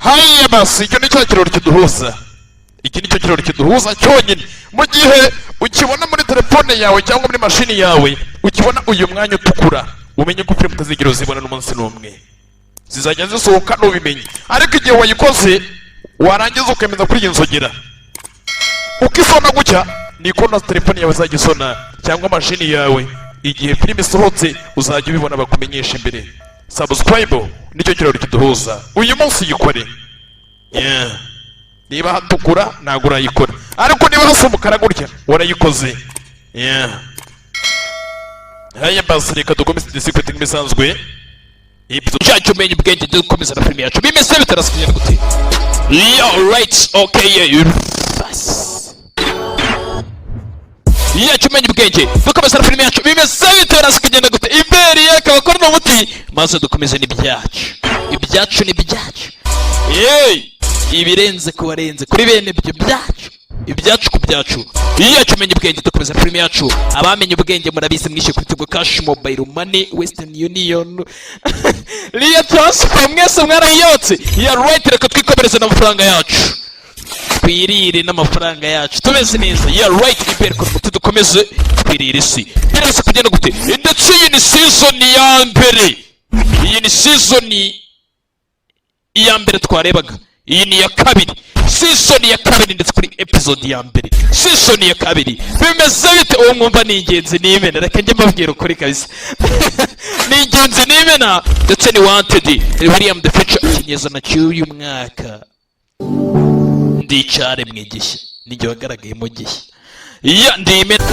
haya basi icyo nicyo kirori kiduhuza. Iki nicyo kirori kiduhuza cyonyine. Mu gihe ukibona muri telefone yawe cyangwa muri mashini yawe, ukibona uyu mwanya utukura, umenye ko film utazigira uzibona n'umunsi n'umwe. Zizajya zisohoka n'ubimenye. Ariko igihe wayikoze warangiza ukemeza kuri iyi nzogera, ukisona gutya niko na telefone yawe zagisona cyangwa mashini yawe. Igihe film isohotse uzajya ubibona bakumenyesha imbere. Subscribe nicyo kirori kiduhuza. Uyu munsi yikore. Niba hatukura ntabwo urayikora, ariko niba hasa umukara gutya warayikoze. Haya basi reka dukomeze disikwetingi imisanzwe. Episode cyacu umenye ubwenge dukomeza na film yacu. Bimeze bitarasinya gute? Right, okay, umenye ubwenge dukomeza na film yacu. Bimeze bitarasinya gute? Imbere yakabakora n'umuti maze dukomeze n'ibyacu. Ibyacu ni byacu. Ibirenze ku barenze kuri bene ibyo byacu. Ibyacu ku byacu. Umenye ubwenge dukomeza na film yacu. Abamenye ubwenge murabizi mwishe ku kigo Cash Mobile Money, Western Union, Ria Transfer, mwese mwarayotse. Right, reka twikomereze n'amafaranga yacu. Twirire n'amafaranga yacu tumeze neza. Right, imbere ko dukomeze twirire isi. Birasa kugenda gute? Ndetse iyi ni season ya mbere. Iyi ni season ya mbere twarebaga. Iyi ni ya kabiri. Season ya kabiri ndetse kuri episode ya mbere. Season ya kabiri. Bimeze bite? Uwo mwumva ni ingenzi n'imena. Reka njye mbabwira ukuri kabisa. Ni ingenzi n'imena ndetse ni wanted. William the Future ikinyezana cy'uyu mwaka. Ndi cyare mwigishya. Nijye wagaragaye mu gihe. Ndi imena.